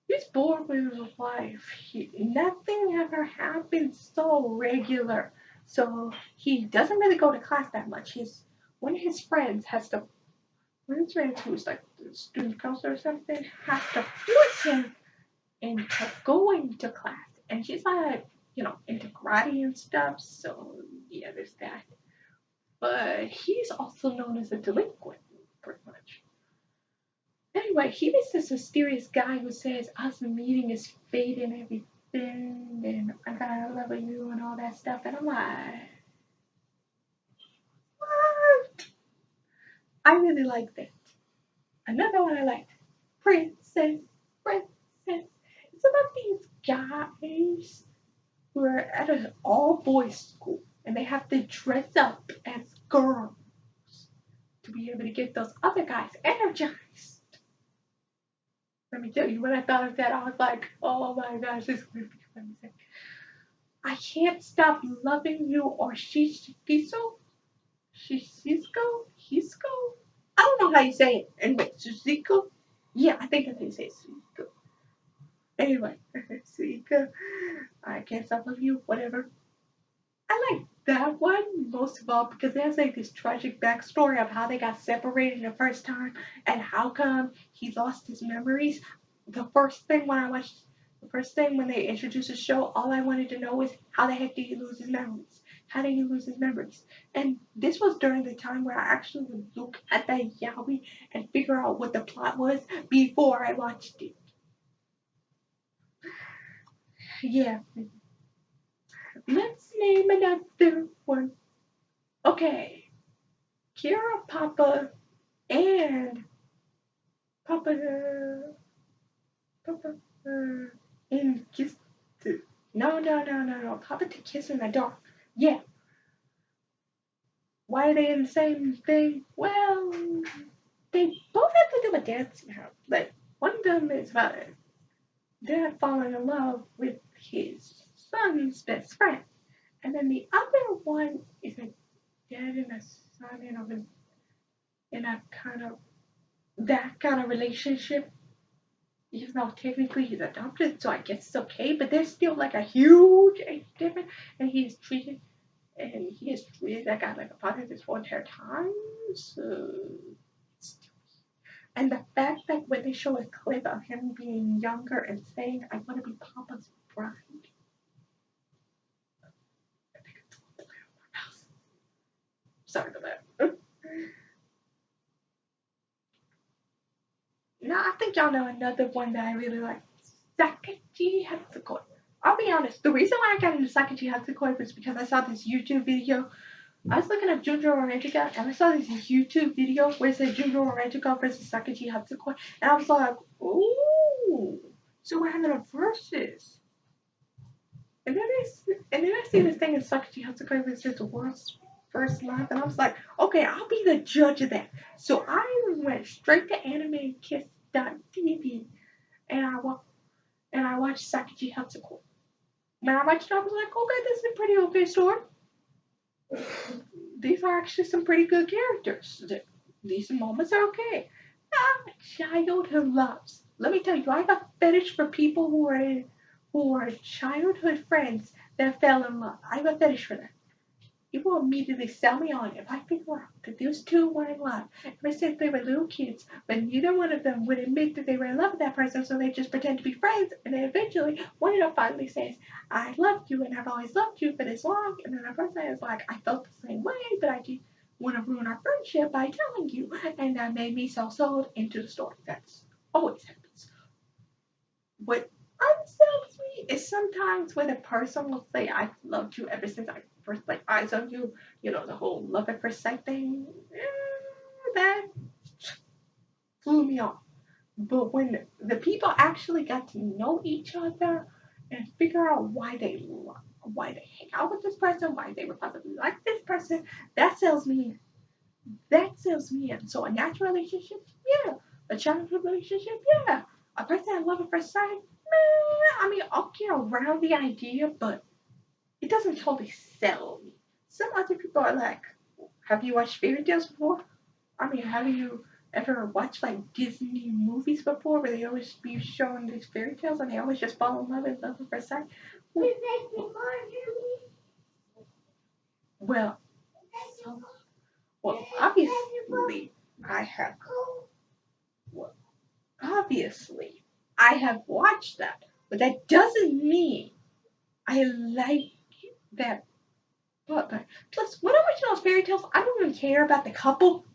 He's bored with his life. Nothing ever happens so regular. So he doesn't really go to class that much. One of his friends one of his friends who's like the student counselor or something, has to force him into going to class. And she's like, into karate and stuff. So yeah, there's that. But he's also known as a delinquent, pretty much. Anyway, he meets this mysterious guy who says us meeting is fate and everything, and I gotta love you and all that stuff. And I'm like, what? I really like that. Another one I liked, Princess, Princess. It's about these guys who are at an all boys school, and they have to dress up as girls to be able to get those other guys energized. Let me tell you, when I thought of that, I was like, oh my gosh, this is going to be amazing. I can't stop loving you or Shishikiso. Cisco, Cisco. I don't know how you say it. Anyway, Cisco. Yeah, I think that's how you say it. Cisco. Anyway, Cisco. I can't stop loving you. Whatever. I like that one most of all because there's like this tragic backstory of how they got separated the first time and how come he lost his memories. The first thing when I watched, the first thing when they introduced the show, all I wanted to know was how the heck did he lose his memories? How did he lose his memories? And this was during the time where I actually would look at that yaoi and figure out what the plot was before I watched it. Yeah, let's name another one. Okay, Kira, Papa, and Papa, Papa, and Kiss. No. Papa to Kiss in the Dark. Yeah. Why are they in the same thing? Well, they both have to do with dancing. Like, one of them is about a dad falling in love with his son's best friend. And then the other one is a dad and a son in a kind of that kind of relationship, even though technically he's adopted, so I guess it's okay, but there's still like a huge age difference, and he is treated that guy like a father this whole entire time. So, and the fact that when they show a clip of him being younger and saying, "I want to be Papa's bride," I think it's a little house. Sorry about that. Now I think y'all know another one that I really like, Sakachi Hatsukoi. I'll be honest, the reason why I got into Sakachi Hatsukoi was because I saw this YouTube video. I was looking at Junjo Romantica and I saw this YouTube video where it said Junjo Romantica versus Sakachi Hatsukoi, and I was like, ooh, so we're having a versus. And then I see this thing in Sakachi Hatsukoi versus the world's first love, and I was like, okay, I'll be the judge of that. So I went straight to AnimeKiss.tv and I watched Sakachi Hatsukoi. When I watched it, I was like, okay, this is a pretty okay story. These are actually some pretty good characters. These moments are okay. Childhood loves. Let me tell you, I have a fetish for people who are childhood friends that fell in love. I have a fetish for that. It will immediately sell me on if I figure out that those two were in love. Ever since they were little kids, but neither one of them would admit that they were in love with that person, so they just pretend to be friends, and then eventually one of them finally says, "I loved you and I've always loved you for this long," and then the person is like, "I felt the same way, but I didn't want to ruin our friendship by telling you," and that made me so sold into the story. That's always happens. What unsells me is sometimes when a person will say, "I've loved you ever since I first laid eyes on you," the whole love at first sight thing. That flew me off. But when the people actually got to know each other and figure out why they hang out with this person, why they would possibly like this person, that sells me in. That sells me in. So a natural relationship, yeah. A childhood relationship, yeah. A person I love at first sight, I mean, I'll get around the idea, but it doesn't totally sell me. Some other people are like, have you watched fairy tales before? I mean, have you ever watched like Disney movies before where they always be showing these fairy tales and they always just fall in love and love at first sight? Well, so, well, I have, well, obviously, I have watched that, but that doesn't mean I like that. But plus, when I'm watching those fairy tales, I don't even care about the couple.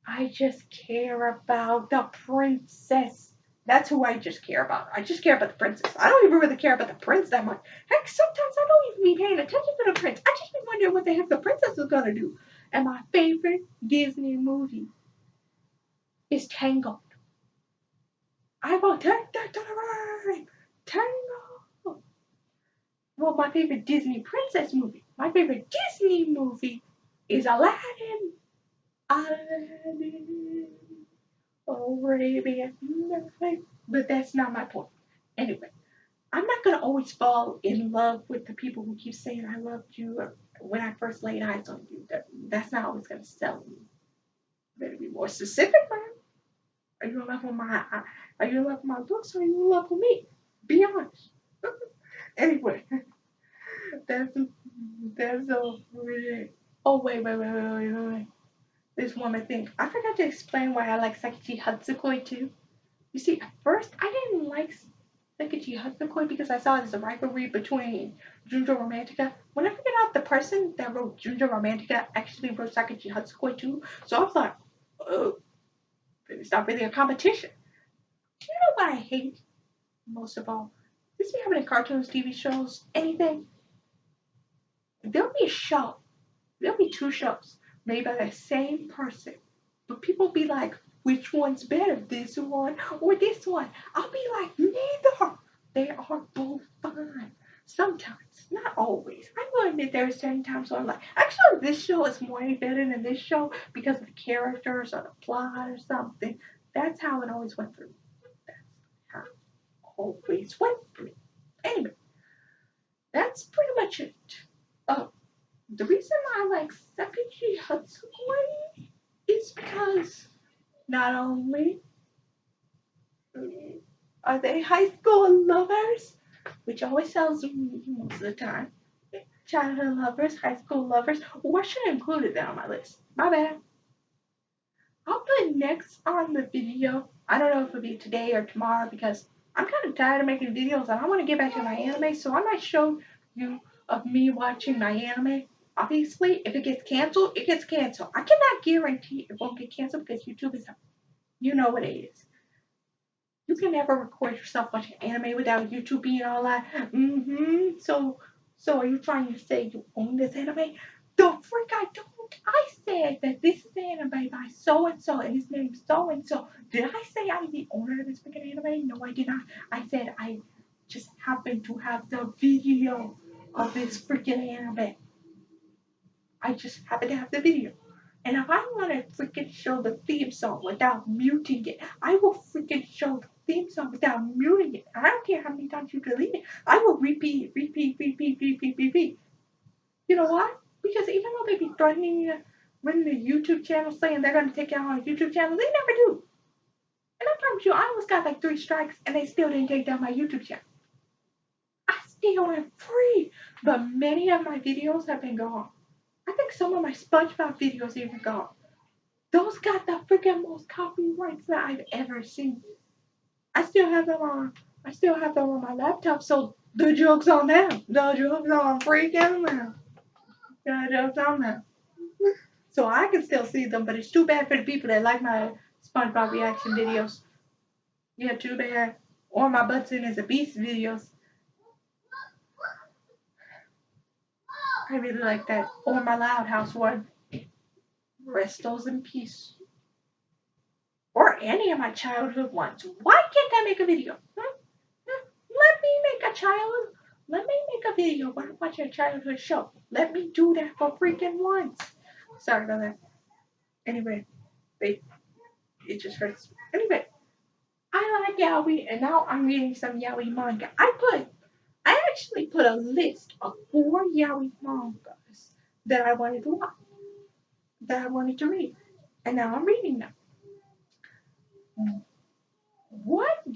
I just care about the princess. That's who I just care about. I just care about the princess. I don't even really care about the prince that much. Heck, sometimes I don't even be paying attention to the prince. I just be wondering what the heck the princess is gonna do. And my favorite Disney movie is Tangled. I will take that to the right. Tangled. Well, my favorite Disney princess movie. My favorite Disney movie is Aladdin. Aladdin. Arabian Night. But that's not my point. Anyway, I'm not gonna always fall in love with the people who keep saying I loved you when I first laid eyes on you, that's not always going to sell me. You better be more specific, man. Are you in love with are you in love with my looks or are you in love with me? Be honest. Anyway, that's, that's so weird. Oh, wait. This woman thing. I forgot to explain why I like Sakichi Hatsukoi too. You see, at first, I didn't like Sakichi Hatsukoi because I saw it as a rivalry between Junjo Romantica. When I figured out the person that wrote Junjo Romantica actually wrote Sakichi Hatsukoi too, so I was like, oh, it's not really a competition. You know what I hate most of all? This be happening in cartoons, TV shows, anything. There'll be a show. There'll be two shows made by the same person. But people be like, which one's better, this one or this one? I'll be like, neither. They are both fine. Sometimes, not always. I will admit there are certain times where I'm like, actually, this show is more better than this show because of the characters or the plot or something. That's how it always went through. That's how it always went through. Anyway, that's pretty much it. Oh, the reason I like Sakachi Hatsukoi is because not only are they high school lovers, which always sells most of the time, childhood lovers, high school lovers. Well, I should have included that on my list. My bad. I'll put next on the video. I don't know if it'll be today or tomorrow because I'm kind of tired of making videos and I want to get back to my anime. So I might show you of me watching my anime. Obviously, if it gets canceled, it gets canceled. I cannot guarantee it won't get canceled because YouTube is, you know what it is. You can never record yourself watching anime without YouTube being all like, So are you trying to say you own this anime? The freak I don't. I said that this is anime by so and so, and his name's so and so. Did I say I'm the owner of this freaking anime? No, I did not. I said I just happen to have the video of this freaking anime. I just happen to have the video. And if I want to freaking show the theme song without muting it, I will freaking show the theme song without muting it. I don't care how many times you delete it. I will repeat. You know why? Because even though they be threatening running the YouTube channel saying they're going to take down our YouTube channel, they never do. And I promise you, I almost got like 3 strikes and they still didn't take down my YouTube channel. I still am free. But many of my videos have been gone. I think some of my SpongeBob videos even gone. Those got the freaking most copyrights that I've ever seen. I still have them on. I still have them on my laptop. So the joke's on them. The joke's on freaking them. The joke's on them. So I can still see them, but it's too bad for the people that like my SpongeBob reaction videos. Yeah, too bad. Or my butts in as a beast videos. I really like that. Or my Loud House one. Rest those in peace. Or any of my childhood ones. Why can't I make a video? Let me make a child. Let me make a video when I watch a childhood show. Let me do that for freaking once. Sorry about that. Anyway, it just hurts. Anyway, I like yaoi, and now I'm reading some yaoi manga. I actually put a list of 4 yaoi mangas that I wanted to watch, that I wanted to read, and now I'm reading them. What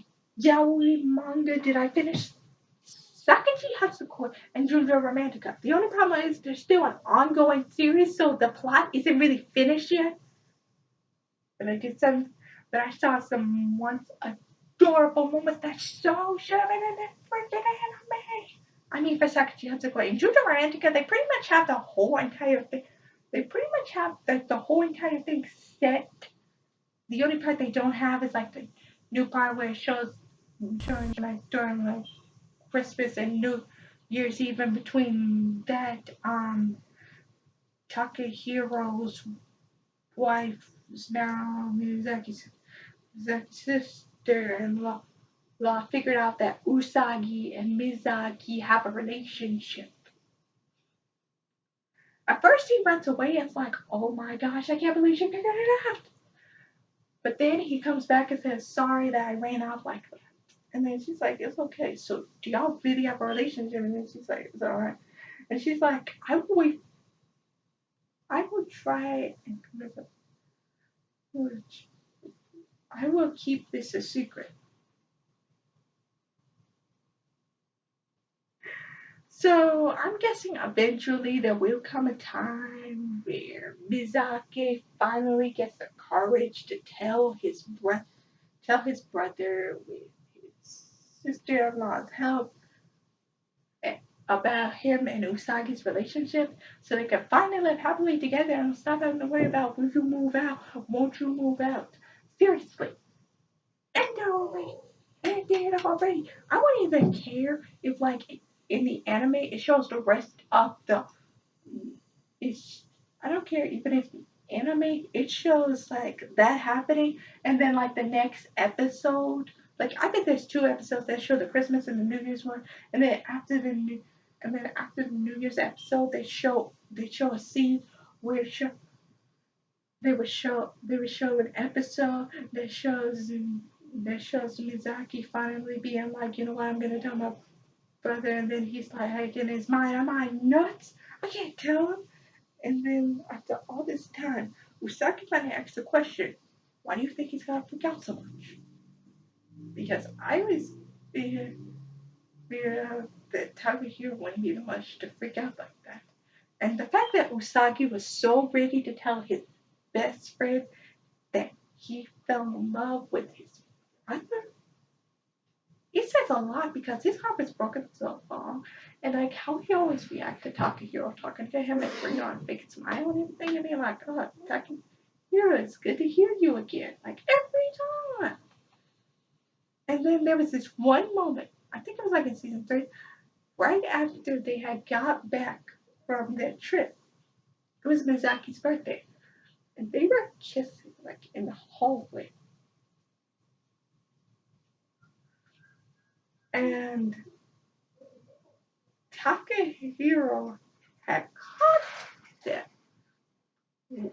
yaoi manga did I finish? Sakachi Hatsukoi and Junjo Romantica. The only problem is there's still an ongoing series, so the plot isn't really finished yet. But I did some, but I saw some once adorable moments that so should have been in that freaking anime. I mean, for Sakachi Hatsukoi and Junjo Romantica, they pretty much have the whole entire thing. They pretty much have the whole entire thing set. The only part they don't have is like the new part where it shows during like Christmas and New Year's Eve, in between that, Takehiro's wife is now Miyazaki's sister in law figured out that Usagi and Mizaki have a relationship. At first he runs away and it's like, oh my gosh, I can't believe she figured it out. But then he comes back and says, sorry that I ran out like that. And then she's like, it's okay. So do y'all really have a relationship? And then she's like, it's all right. And she's like, I will wait. I will try and I will keep this a secret. So I'm guessing eventually there will come a time where Mizaki finally gets the courage to tell his brother with his sister-in-law's help about him and Usagi's relationship so they can finally live happily together and stop having to worry about will you move out, won't you move out. Seriously. And they're already and they're already. I wouldn't even care if like in the anime it shows the rest of the it's I don't care even if anime it shows like that happening and then like the next episode like I think there's two episodes that show the Christmas and the New Year's one and then after the New Year's episode they show a scene where they would show an episode that shows Mizaki finally being like, you know what, I'm gonna tell my brother and then he's like in his mind, am I nuts? I can't tell him. And then after all this time, Usagi finally asks the question, why do you think he's gonna freak out so much? Because I was that Takahiro wouldn't be much to freak out like that. And the fact that Usagi was so ready to tell his best friend that he fell in love with his brother, it says a lot because his heart was broken so long. And like how he always reacts to Takahiro talking to him and bringing on a big smile and everything. And being like, oh, Takahiro, it's good to hear you again. Like every time. And then there was this one moment, I think it was like in season 3, right after they had got back from their trip. It was Mizaki's birthday. And they were kissing like in the hallway. And Takahiro had caught them,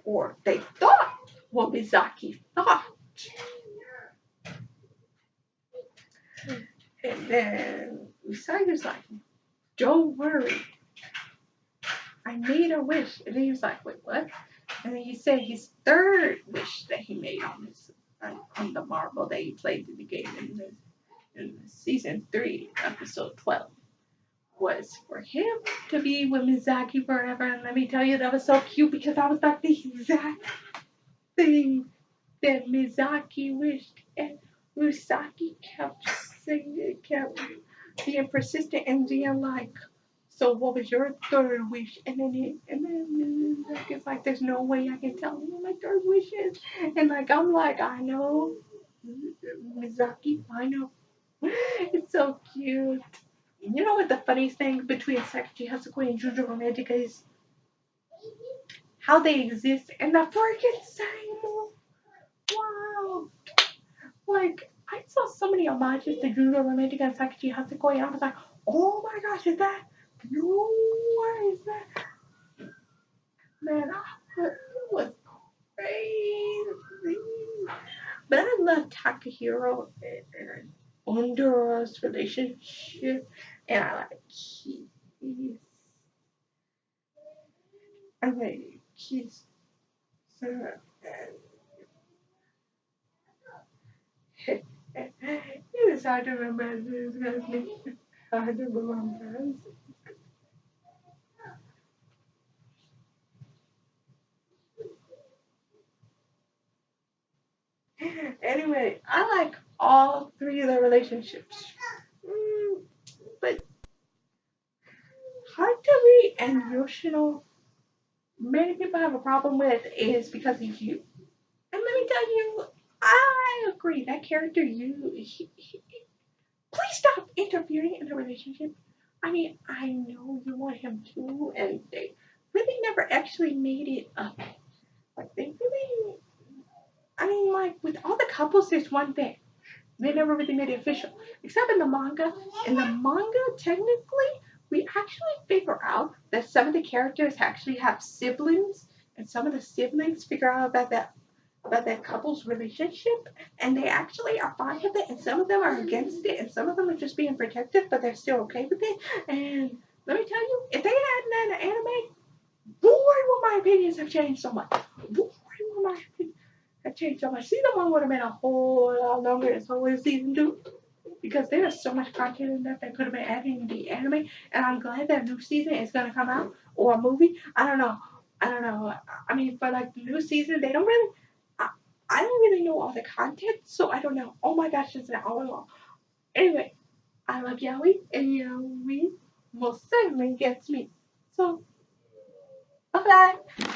or they thought what Mizaki thought. And then Usagi's like, don't worry, I made a wish. And then he was like, wait, what? And then he said his third wish that he made on the marble that he played in the game in season 3, episode 12. Was for him to be with Mizaki forever. And let me tell you, that was so cute because that was like the exact thing that Mizaki wished. And Usagi kept singing, kept being persistent and being like, so what was your third wish? And then Mizaki's like, there's no way I can tell him what my third wish is. And like, I'm like, I know, Mizaki, I know. It's so cute. You know what the funniest thing between Sakachi Hatsukoi and Juju Romantica is? How they exist in the freaking same world. Wow. Like, I saw so many homages to Juju Romantica and Sakachi Hatsukoi, and I was like, oh my gosh, is that? No, what is that? Man, it was crazy. But I love Takahiro and Ondura's relationship, and I like he's I mean, he's so it is hard to remember this guy's name. Hard to remember. Anyway, I like all three of their relationships. Mm, but Hattori and Yoshino, many people have a problem with is because of you. And let me tell you, I agree. That character, please stop interfering in the relationship. I mean, I know you want him to, and they really never actually made it up. Like, they really, I mean, like, with all the couples, there's one thing. They never really made it official, except in the manga. In the manga, technically, we actually figure out that some of the characters actually have siblings, and some of the siblings figure out about that couple's relationship, and they actually are fine with it, and some of them are against it, and some of them are just being protective, but they're still okay with it. And let me tell you, if they had that in an anime, boy, would my opinions have changed so much. Why my opinions have changed so much? Season one would have been a whole lot longer as whole as season two because there's so much content in that they could have been adding in the anime, and I'm glad that a new season is gonna come out or a movie. I don't know. I don't know. I mean, for like the new season, they don't really. I, I don't really know all the content, so I don't know. Oh my gosh, it's an hour long. Anyway, I love yaoi, and yaoi most certainly gets me. So, bye bye.